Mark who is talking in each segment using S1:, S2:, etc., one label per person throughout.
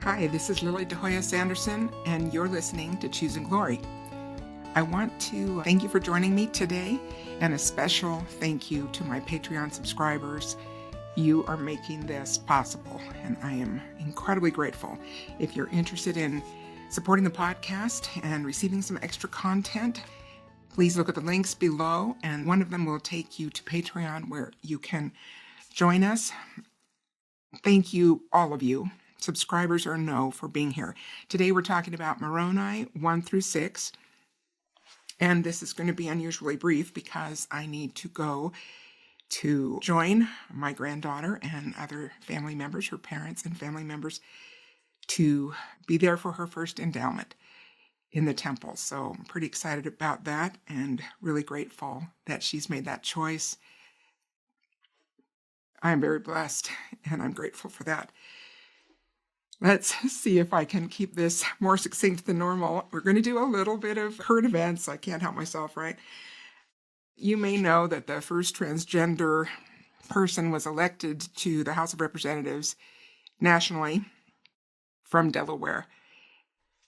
S1: Hi, this is Lili Sanderson, and you're listening to Choosing Glory. I want to thank you for joining me today, and a special thank you to my Patreon subscribers. You are making this possible, and I am incredibly grateful. If you're interested in supporting the podcast and receiving some extra content, please look at the links below, and one of them will take you to Patreon where you can join us. Thank you, all of you, subscribers or no, for being here. Today we're talking about Moroni 1 through 6, and this is going to be unusually brief because I need to go to join my granddaughter and other family members, her parents and family members, to be there for her first endowment in the temple. So I'm pretty excited about that and really grateful that she's made that choice. I'm very blessed and I'm grateful for that. Let's see if I can keep this more succinct than normal. We're going to do a little bit of current events. I can't help myself, right? You may know that the first transgender person was elected to the House of Representatives nationally from Delaware.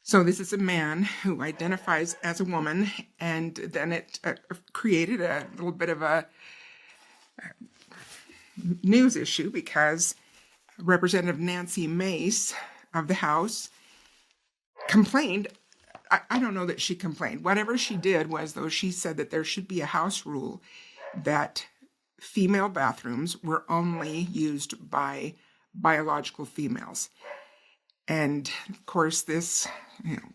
S1: So this is a man who identifies as a woman, and then it created a little bit of a news issue because Representative Nancy Mace of the House complained. I don't know that she complained. Whatever she did was, though, she said that there should be a House rule that female bathrooms were only used by biological females. And, of course, this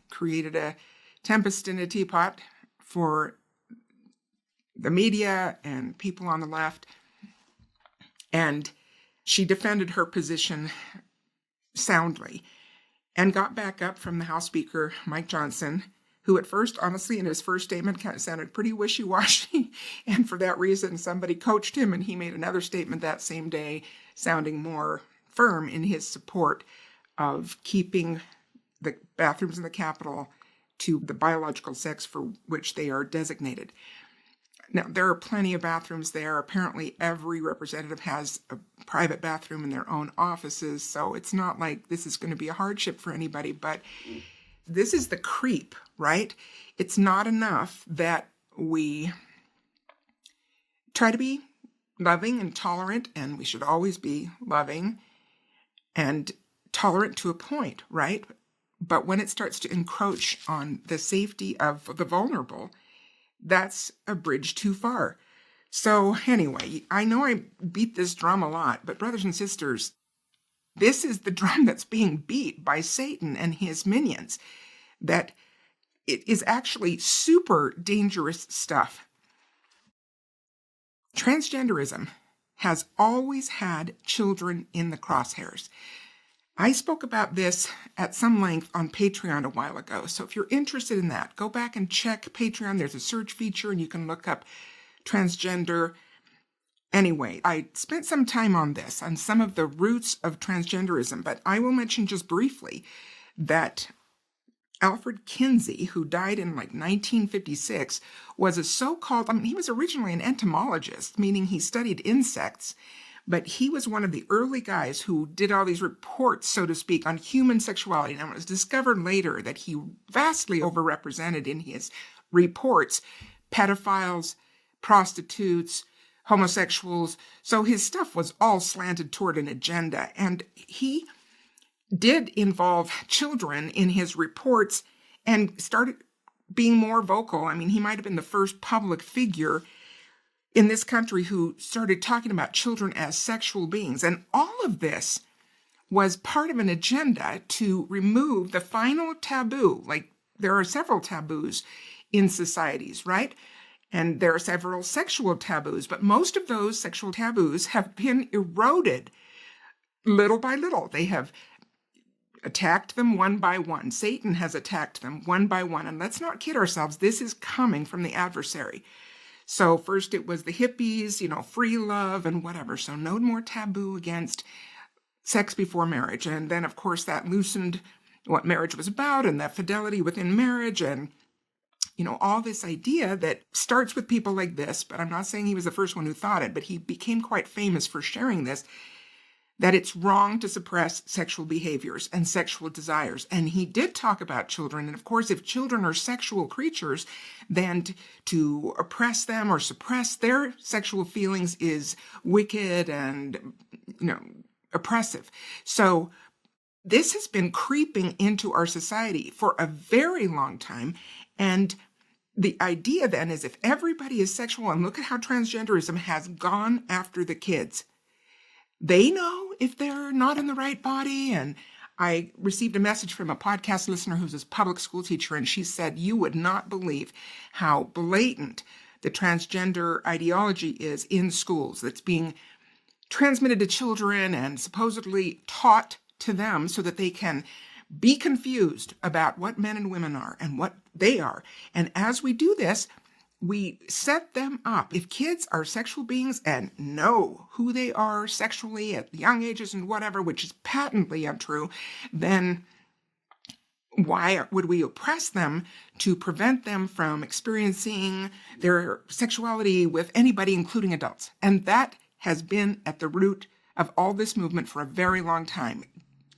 S1: created a tempest in a teapot for the media and people on the left. And she defended her position soundly and got back up from the House Speaker, Mike Johnson, who at first, honestly, in his first statement kind of sounded pretty wishy-washy. And for that reason, somebody coached him and he made another statement that same day sounding more firm in his support of keeping the bathrooms in the Capitol to the biological sex for which they are designated. Now, there are plenty of bathrooms there. Apparently, every representative has a private bathroom in their own offices, so it's not like this is going to be a hardship for anybody, but this is the creep, right? It's not enough that we try to be loving and tolerant, and we should always be loving and tolerant to a point, right? But when it starts to encroach on the safety of the vulnerable, that's a bridge too far. So anyway, I know I beat this drum a lot, but brothers and sisters, this is the drum that's being beat by Satan and his minions, that it is actually super dangerous stuff. Transgenderism has always had children in the crosshairs. I spoke about this at some length on Patreon a while ago, so if you're interested in that, go back and check Patreon. There's a search feature and you can look up transgender. Anyway, I spent some time on this, on some of the roots of transgenderism, but I will mention just briefly that Alfred Kinsey, who died in 1956, was a so-called, he was originally an entomologist, meaning he studied insects, but he was one of the early guys who did all these reports, so to speak, on human sexuality. Now, it was discovered later that he vastly overrepresented in his reports pedophiles, prostitutes, homosexuals. So his stuff was all slanted toward an agenda. And he did involve children in his reports and started being more vocal. He might have been the first public figure in this country who started talking about children as sexual beings. And all of this was part of an agenda to remove the final taboo. There are several taboos in societies, right? And there are several sexual taboos, but most of those sexual taboos have been eroded little by little. They have attacked them one by one. Satan has attacked them one by one. And let's not kid ourselves. This is coming from the adversary. So first it was the hippies, free love and whatever. So no more taboo against sex before marriage. And then, of course, that loosened what marriage was about and that fidelity within marriage and, all this idea that starts with people like this. But I'm not saying he was the first one who thought it, but he became quite famous for sharing this, that it's wrong to suppress sexual behaviors and sexual desires. And he did talk about children. And of course, if children are sexual creatures, then to oppress them or suppress their sexual feelings is wicked and, oppressive. So this has been creeping into our society for a very long time. And the idea then is if everybody is sexual, and look at how transgenderism has gone after the kids. They know if they're not in the right body. And I received a message from a podcast listener who's a public school teacher, and she said, you would not believe how blatant the transgender ideology is in schools that's being transmitted to children and supposedly taught to them so that they can be confused about what men and women are and what they are. And as we do this, we set them up. If kids are sexual beings and know who they are sexually at young ages and whatever, which is patently untrue, then why would we oppress them to prevent them from experiencing their sexuality with anybody, including adults? And that has been at the root of all this movement for a very long time.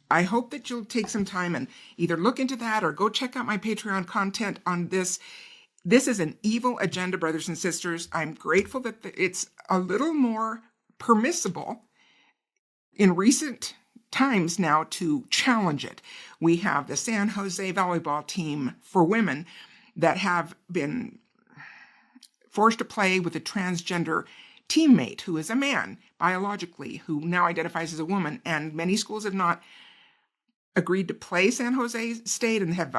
S1: I hope that you'll take some time and either look into that or go check out my Patreon content on this. This is an evil agenda, brothers and sisters. I'm grateful that it's a little more permissible in recent times now to challenge it. We have the San Jose volleyball team for women that have been forced to play with a transgender teammate who is a man biologically, who now identifies as a woman. And many schools have not agreed to play San Jose State and have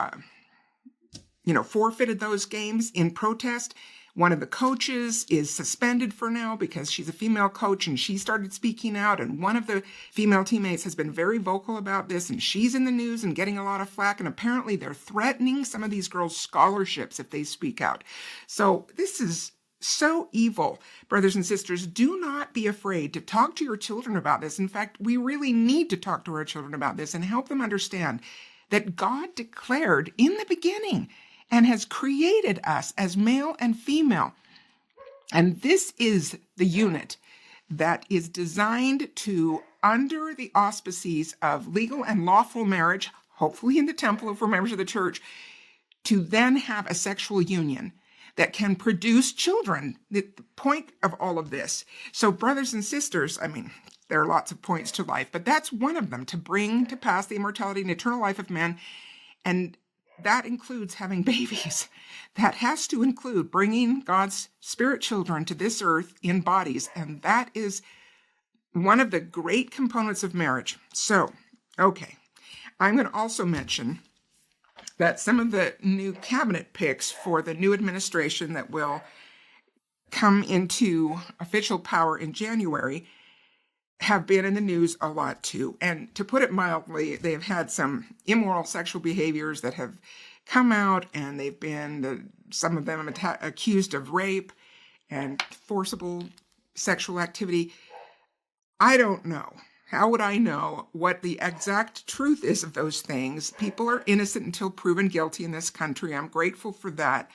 S1: forfeited those games in protest. One of the coaches is suspended for now because she's a female coach and she started speaking out. And one of the female teammates has been very vocal about this, and she's in the news and getting a lot of flack. And apparently they're threatening some of these girls' scholarships if they speak out. So this is so evil, brothers and sisters. Do not be afraid to talk to your children about this. In fact, we really need to talk to our children about this and help them understand that God declared in the beginning and has created us as male and female. And this is the unit that is designed to, under the auspices of legal and lawful marriage, hopefully in the temple if we're members of the church, to then have a sexual union that can produce children. The point of all of this. So brothers and sisters, there are lots of points to life, but that's one of them, to bring to pass the immortality and eternal life of man. And that includes having babies. That has to include bringing God's spirit children to this earth in bodies. And that is one of the great components of marriage. So, okay. I'm going to also mention that some of the new cabinet picks for the new administration that will come into official power in January have been in the news a lot too. And to put it mildly, they've had some immoral sexual behaviors that have come out, and they've been, some of them accused of rape and forcible sexual activity. I don't know. How would I know what the exact truth is of those things? People are innocent until proven guilty in this country. I'm grateful for that.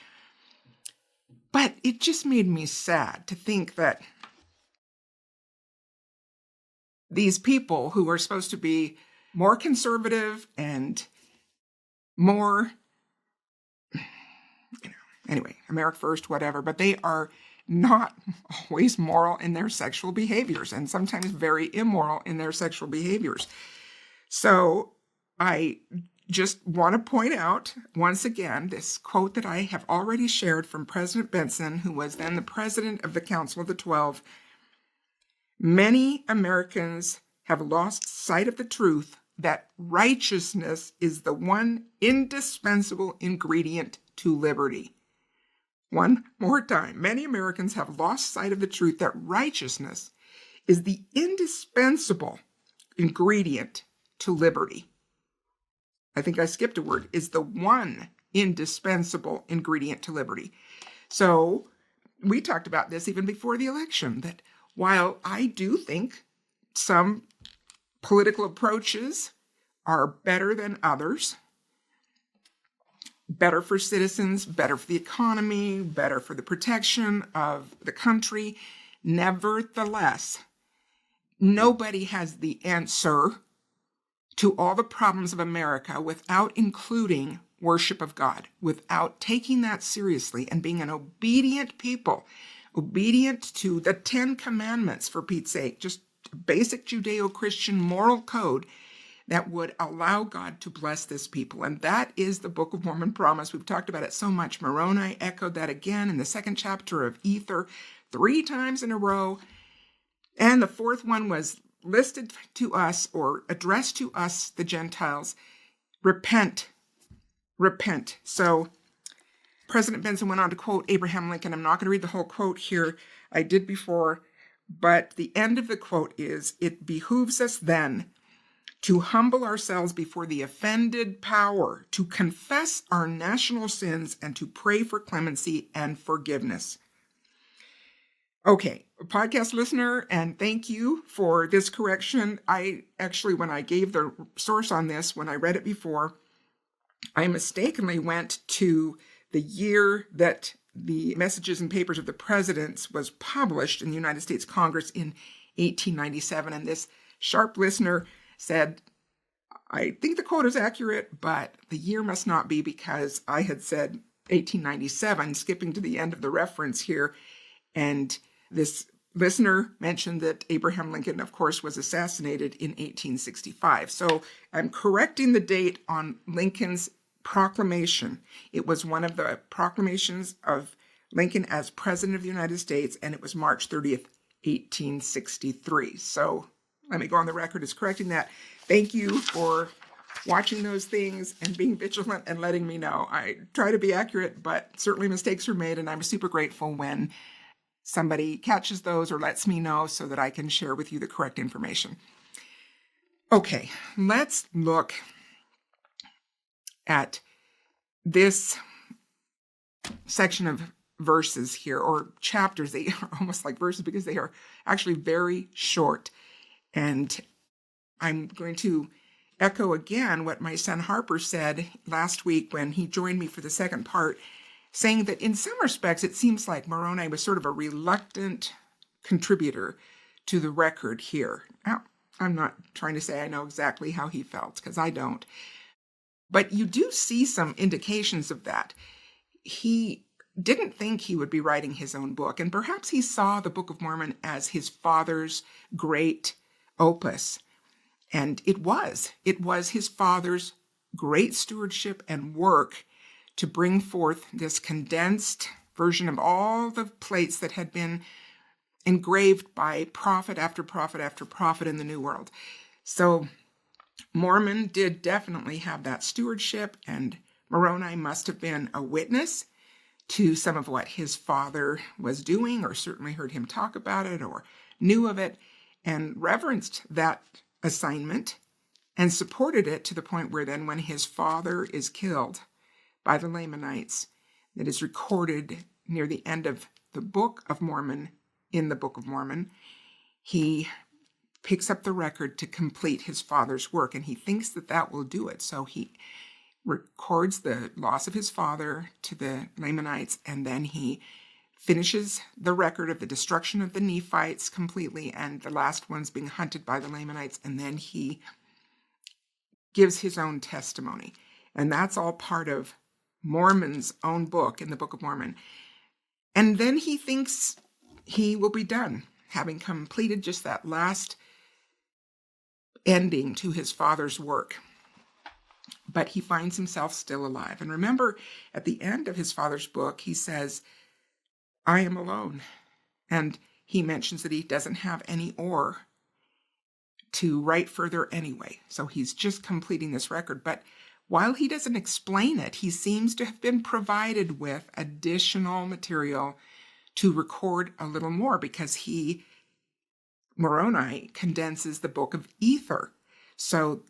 S1: But it just made me sad to think that these people who are supposed to be more conservative and more, anyway, America first, whatever, but they are not always moral in their sexual behaviors, and sometimes very immoral in their sexual behaviors. So I just want to point out once again this quote that I have already shared from President Benson, who was then the president of the Council of the 12. Many Americans have lost sight of the truth that righteousness is the one indispensable ingredient to liberty. One more time, many Americans have lost sight of the truth that righteousness is the indispensable ingredient to liberty. I think I skipped a word, is the one indispensable ingredient to liberty. So we talked about this even before the election, that while I do think some political approaches are better than others, better for citizens, better for the economy, better for the protection of the country, nevertheless, nobody has the answer to all the problems of America without including worship of God, without taking that seriously and being an obedient people, obedient to the 10 Commandments, for Pete's sake, just basic Judeo-Christian moral code that would allow God to bless this people. And that is the Book of Mormon promise. We've talked about it so much. Moroni echoed that again in the 2nd chapter of Ether 3 times in a row. And the 4th one was listed to us, or addressed to us, the Gentiles. Repent. Repent. So President Benson went on to quote Abraham Lincoln. I'm not going to read the whole quote here. I did before. But the end of the quote is, "It behooves us then to humble ourselves before the offended power, to confess our national sins, and to pray for clemency and forgiveness." Okay, podcast listener, and thank you for this correction. I actually, when I gave the source on this, when I read it before, I mistakenly went to the year that the Messages and Papers of the Presidents was published in the United States Congress in 1897. And this sharp listener said, "I think the quote is accurate, but the year must not be," because I had said 1897, skipping to the end of the reference here. And this listener mentioned that Abraham Lincoln, of course, was assassinated in 1865. So I'm correcting the date on Lincoln's proclamation. It was one of the proclamations of Lincoln as President of the United States, and it was March 30th, 1863. So let me go on the record as correcting that. Thank you for watching those things and being vigilant and letting me know. I try to be accurate, but certainly mistakes are made, and I'm super grateful when somebody catches those or lets me know so that I can share with you the correct information. Okay, let's look at this section of verses here, or chapters. They are almost like verses because they are actually very short. And I'm going to echo again what my son Harper said last week when he joined me for the second part, saying that in some respects, it seems like Moroni was sort of a reluctant contributor to the record here. Now, I'm not trying to say I know exactly how he felt, because I don't. But you do see some indications of that. He didn't think he would be writing his own book, and perhaps he saw the Book of Mormon as his father's great opus. And it was his father's great stewardship and work to bring forth this condensed version of all the plates that had been engraved by prophet after prophet after prophet in the New World. So Mormon did definitely have that stewardship, and Moroni must have been a witness to some of what his father was doing, or certainly heard him talk about it, or knew of it, and reverenced that assignment and supported it to the point where then when his father is killed by the Lamanites, that is recorded near the end of the Book of Mormon, in the Book of Mormon, he picks up the record to complete his father's work, and he thinks that that will do it. So he records the loss of his father to the Lamanites, and then he finishes the record of the destruction of the Nephites completely, and the last ones being hunted by the Lamanites, and then he gives his own testimony. And that's all part of Mormon's own book in the Book of Mormon. And then he thinks he will be done, having completed just that last ending to his father's work. But he finds himself still alive. And remember, at the end of his father's book, he says, "I am alone." And he mentions that he doesn't have any ore to write further anyway. So he's just completing this record. But while he doesn't explain it, he seems to have been provided with additional material to record a little more, because Moroni condenses the Book of Ether. So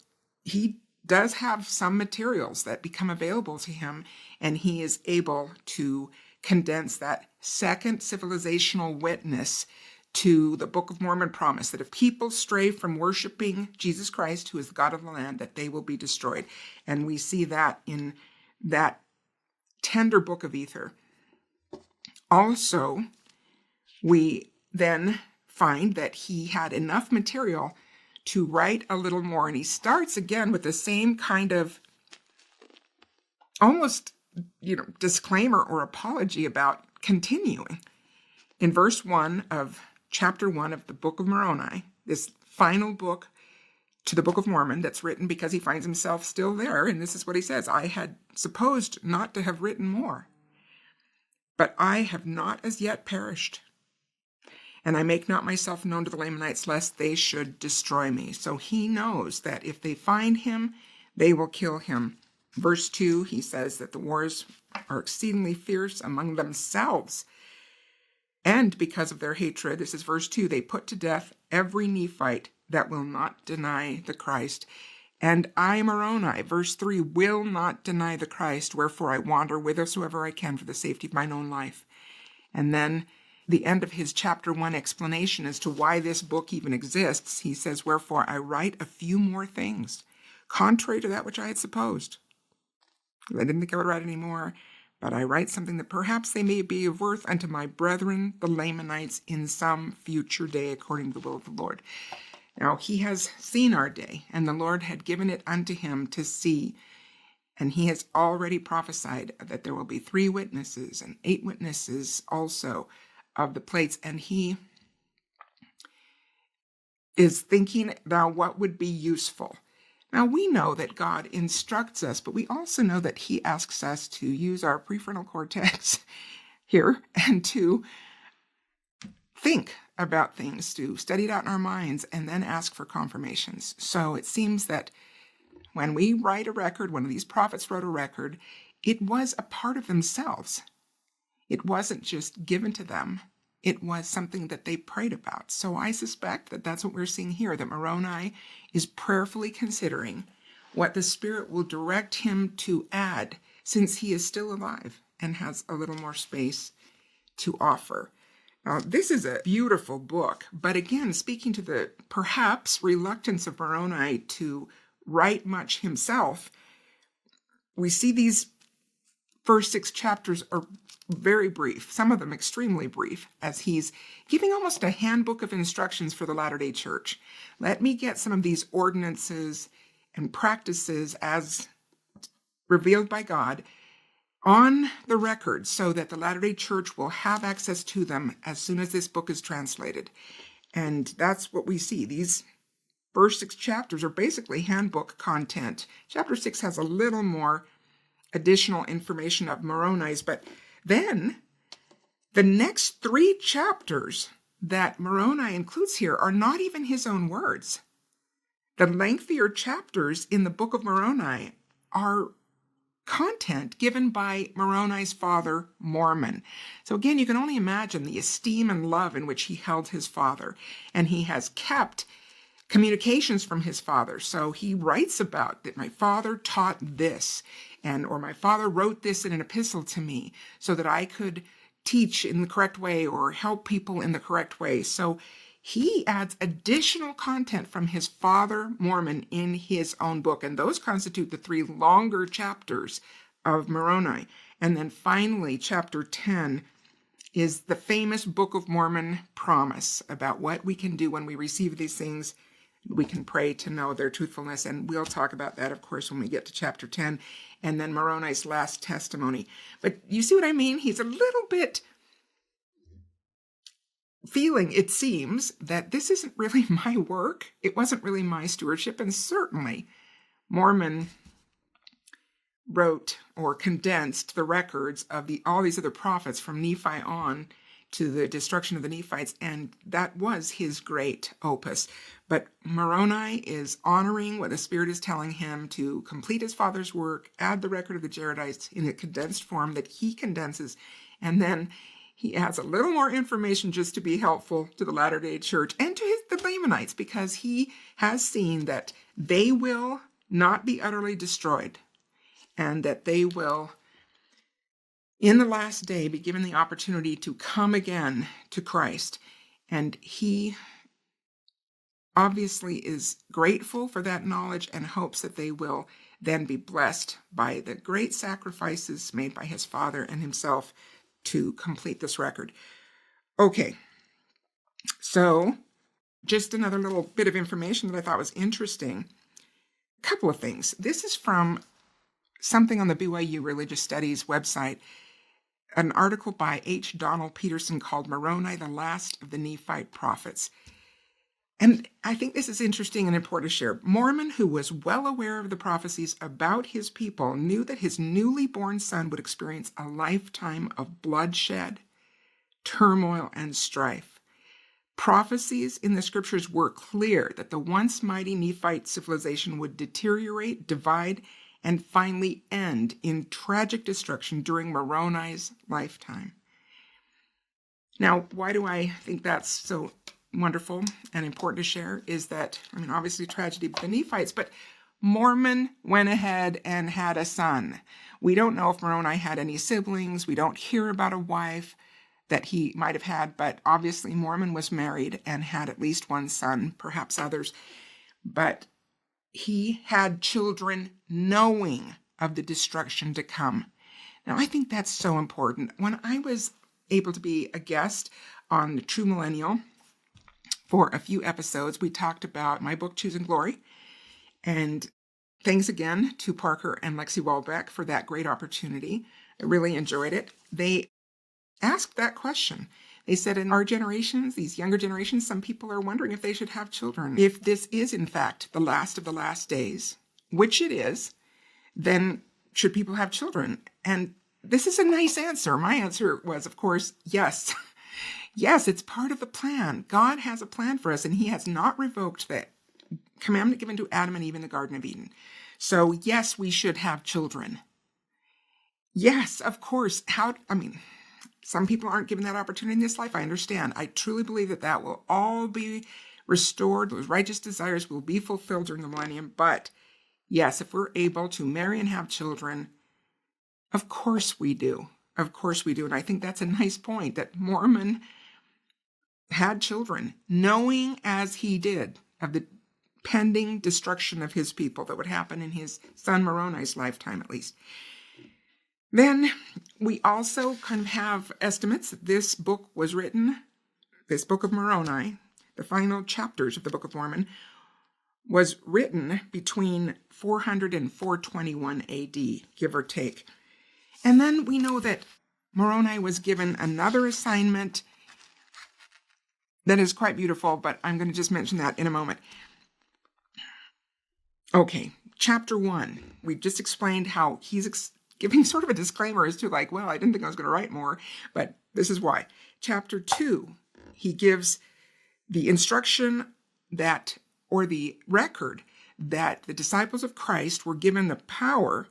S1: he does have some materials that become available to him, and he is able to condense that second civilizational witness to the Book of Mormon promise, that if people stray from worshiping Jesus Christ, who is the God of the land, that they will be destroyed. And we see that in that tender Book of Ether. Also, we then find that he had enough material to write a little more. And he starts again with the same kind of almost, disclaimer or apology about continuing. In verse 1 of chapter 1 of the Book of Moroni, this final book to the Book of Mormon that's written because he finds himself still there. And this is what he says: I had supposed not to have written more, but I have not as yet perished. And I make not myself known to the Lamanites, lest they should destroy me. So he knows that if they find him, they will kill him. Verse 2, he says that the wars are exceedingly fierce among themselves. And because of their hatred, this is verse 2, they put to death every Nephite that will not deny the Christ. And I, Moroni, verse 3, will not deny the Christ, wherefore I wander whithersoever I can for the safety of mine own life. And then the end of his chapter 1 explanation as to why this book even exists, he says, wherefore I write a few more things, contrary to that which I had supposed. I didn't think I would write any more, but I write something that perhaps they may be of worth unto my brethren, the Lamanites, in some future day, according to the will of the Lord. Now, he has seen our day, and the Lord had given it unto him to see. And he has already prophesied that there will be 3 witnesses and 8 witnesses also of the plates. And he is thinking now what would be useful. Now, we know that God instructs us, but we also know that he asks us to use our prefrontal cortex here and to think about things, to study it out in our minds, and then ask for confirmations. So it seems that when we write a record, one of these prophets wrote a record, it was a part of themselves. It wasn't just given to them. It was something that they prayed about. So I suspect that that's what we're seeing here, that Moroni is prayerfully considering what the Spirit will direct him to add, since he is still alive and has a little more space to offer. Now, this is a beautiful book, but again, speaking to the perhaps reluctance of Moroni to write much himself, we see these first 6 chapters are very brief, some of them extremely brief, as he's giving almost a handbook of instructions for the Latter-day Church. Let me get some of these ordinances and practices as revealed by God on the record so that the Latter-day Church will have access to them as soon as this book is translated. And that's what we see. These first 6 chapters are basically handbook content. Chapter 6 has a little more additional information of Moroni's, but then the next 3 chapters that Moroni includes here are not even his own words. The lengthier chapters in the Book of Moroni are content given by Moroni's father, Mormon. So again, you can only imagine the esteem and love in which he held his father, and he has kept communications from his father. So he writes about that my father taught this, or my father wrote this in an epistle to me so that I could teach in the correct way or help people in the correct way. So he adds additional content from his father, Mormon, in his own book. And those constitute the 3 longer chapters of Moroni. And then finally, chapter 10 is the famous Book of Mormon promise about what we can do when we receive these things. We can pray to know their truthfulness, and we'll talk about that, of course, when we get to chapter 10, and then Moroni's last testimony. But you see what I mean? He's a little bit feeling, it seems, that this isn't really my work. It wasn't really my stewardship, and certainly Mormon wrote or condensed the records of all these other prophets from Nephi on to the destruction of the Nephites, and that was his great opus. But Moroni is honoring what the Spirit is telling him to complete his father's work, add the record of the Jaredites in a condensed form that he condenses, and then he adds a little more information just to be helpful to the Latter-day Church and to the Lamanites, because he has seen that they will not be utterly destroyed, and that they will, in the last day, be given the opportunity to come again to Christ. And he obviously is grateful for that knowledge and hopes that they will then be blessed by the great sacrifices made by his father and himself to complete this record. Okay, So just another little bit of information that I thought was interesting. A couple of things. This is from something on the BYU Religious Studies website, an article by H. Donald Peterson called Moroni, the Last of the Nephite Prophets. And I think this is interesting and important to share. Mormon, who was well aware of the prophecies about his people, knew that his newly born son would experience a lifetime of bloodshed, turmoil, and strife. Prophecies in the scriptures were clear that the once mighty Nephite civilization would deteriorate, divide, and finally end in tragic destruction during Moroni's lifetime. Now, why do I think that's so wonderful and important to share is that, obviously tragedy with the Nephites, but Mormon went ahead and had a son. We don't know if Moroni had any siblings. We don't hear about a wife that he might have had, but obviously Mormon was married and had at least one son, perhaps others. But he had children knowing of the destruction to come. Now, I think that's so important. When I was able to be a guest on the True Millennial for a few episodes, we talked about my book, Choosing Glory. And thanks again to Parker and Lexi Walbeck for that great opportunity. I really enjoyed it. They asked that question. They said in our generations, these younger generations, some people are wondering if they should have children. If this is, in fact, the last of the last days, which it is, then should people have children? And this is a nice answer. My answer was, of course, yes. Yes, it's part of the plan. God has a plan for us, and he has not revoked the commandment given to Adam and Eve in the Garden of Eden. So, yes, we should have children. Yes, of course. Some people aren't given that opportunity in this life. I understand. I truly believe that will all be restored. Those righteous desires will be fulfilled during the millennium. But yes, if we're able to marry and have children, of course we do. Of course we do. And I think that's a nice point, that Mormon had children, knowing as he did of the pending destruction of his people that would happen in his son Moroni's lifetime, at least. Then we also kind of have estimates that this book was written, this book of Moroni, the final chapters of the Book of Mormon, was written between 400 and 421 AD, give or take. And then we know that Moroni was given another assignment that is quite beautiful, but I'm going to just mention that in a moment. Okay, chapter 1. We just explained how he's giving sort of a disclaimer as to I didn't think I was going to write more, but this is why. Chapter 2, he gives the instruction or the record that the disciples of Christ were given the power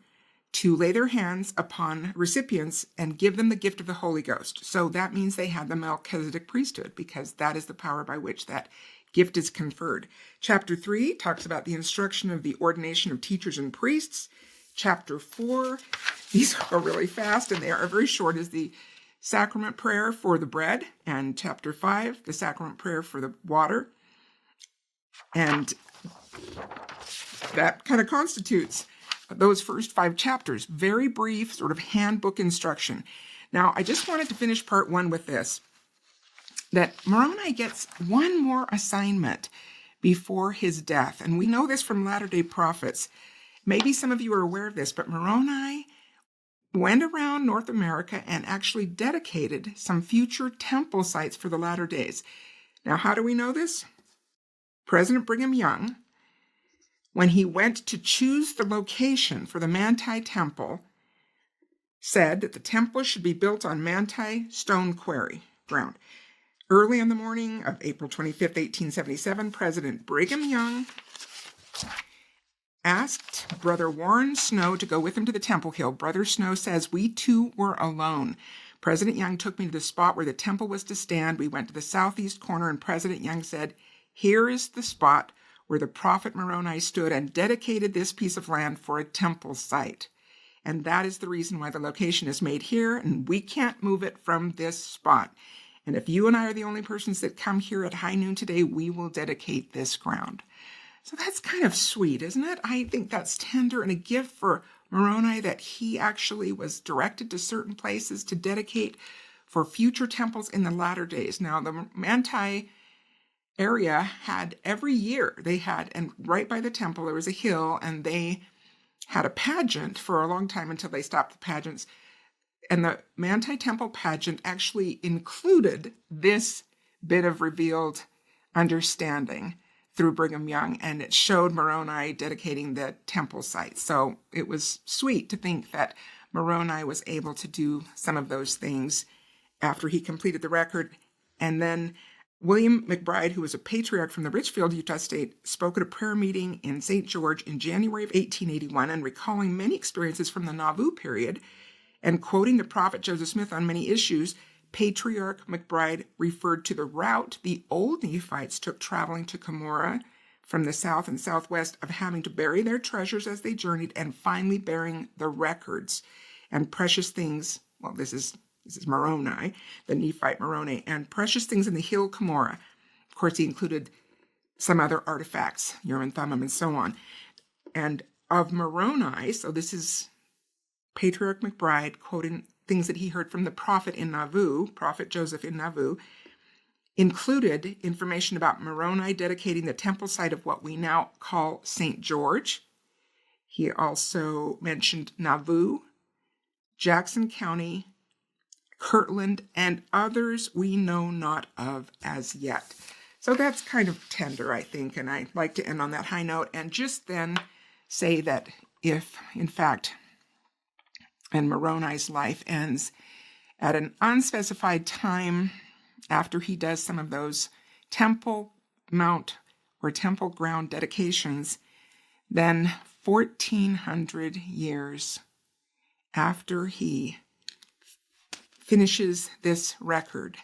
S1: to lay their hands upon recipients and give them the gift of the Holy Ghost. So that means they had the Melchizedek priesthood, because that is the power by which that gift is conferred. Chapter 3 talks about the instruction of the ordination of teachers and priests. Chapter 4, these are really fast and they are very short, is the sacrament prayer for the bread. And chapter 5, the sacrament prayer for the water. And that kind of constitutes those first 5 chapters. Very brief, sort of handbook instruction. Now, I just wanted to finish part 1 with this, that Moroni gets one more assignment before his death. And we know this from Latter-day Prophets. Maybe some of you are aware of this, but Moroni went around North America and actually dedicated some future temple sites for the latter days. Now, how do we know this? President Brigham Young, when he went to choose the location for the Manti Temple, said that the temple should be built on Manti stone quarry ground. Early on the morning of April 25th, 1877, President Brigham Young asked Brother Warren Snow to go with him to the Temple Hill. Brother Snow says, "We two were alone. President Young took me to the spot where the temple was to stand. We went to the southeast corner, and President Young said, 'Here is the spot where the prophet Moroni stood and dedicated this piece of land for a temple site. And that is the reason why the location is made here, and we can't move it from this spot. And if you and I are the only persons that come here at high noon today, we will dedicate this ground.'" So that's kind of sweet, isn't it? I think that's tender and a gift for Moroni, that he actually was directed to certain places to dedicate for future temples in the latter days. Now, the Manti area had every year, and right by the temple, there was a hill, and they had a pageant for a long time until they stopped the pageants. And the Manti Temple pageant actually included this bit of revealed understanding through Brigham Young, and it showed Moroni dedicating the temple site. So it was sweet to think that Moroni was able to do some of those things after he completed the record. And then William McBride, who was a patriarch from the Richfield, Utah State, spoke at a prayer meeting in St. George in January of 1881, and recalling many experiences from the Nauvoo period, and quoting the prophet Joseph Smith on many issues, Patriarch McBride referred to the route the old Nephites took traveling to Cumorah from the south and southwest, of having to bury their treasures as they journeyed, and finally burying the records and precious things. Well, this is Moroni, the Nephite Moroni, and precious things in the hill Cumorah. Of course, he included some other artifacts, Urim, Thummim, and so on. And of Moroni, so this is Patriarch McBride quoting things that he heard from the prophet in Nauvoo, Prophet Joseph in Nauvoo, included information about Moroni dedicating the temple site of what we now call St. George. He also mentioned Nauvoo, Jackson County, Kirtland, and others we know not of as yet. So that's kind of tender, I think, and I'd like to end on that high note and just then say that if, in fact, and Moroni's life ends at an unspecified time after he does some of those Temple Mount or Temple Ground dedications, then 1,400 years after he finishes this record,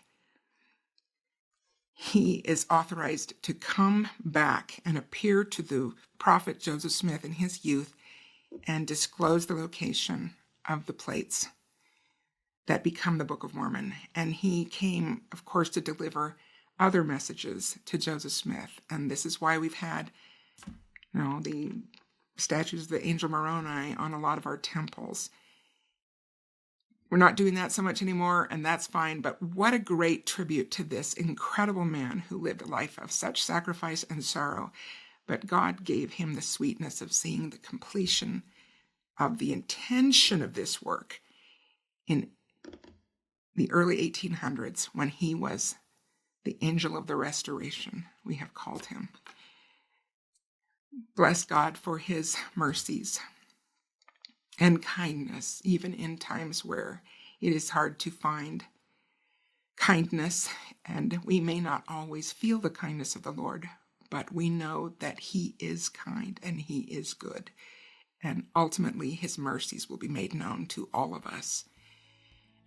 S1: he is authorized to come back and appear to the prophet Joseph Smith in his youth and disclose the location of the plates that become the Book of Mormon. And he came, of course, to deliver other messages to Joseph Smith. And this is why we've had, the statues of the angel Moroni on a lot of our temples. We're not doing that so much anymore, and that's fine, but what a great tribute to this incredible man who lived a life of such sacrifice and sorrow. But God gave him the sweetness of seeing the completion of the intention of this work in the early 1800s, when he was the angel of the restoration, we have called him. Bless God for his mercies and kindness, even in times where it is hard to find kindness, and we may not always feel the kindness of the Lord, but we know that he is kind and he is good. And ultimately, his mercies will be made known to all of us.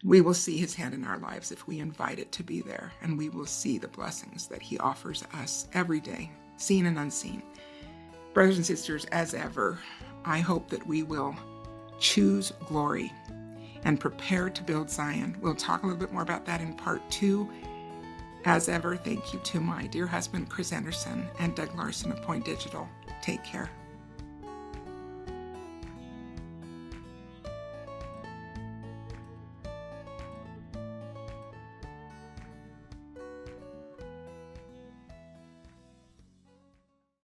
S1: We will see his hand in our lives if we invite it to be there, and we will see the blessings that he offers us every day, seen and unseen. Brothers and sisters, as ever, I hope that we will choose glory and prepare to build Zion. We'll talk a little bit more about that in part 2. As ever, thank you to my dear husband, Chris Anderson, and Doug Larson of Point Digital. Take care.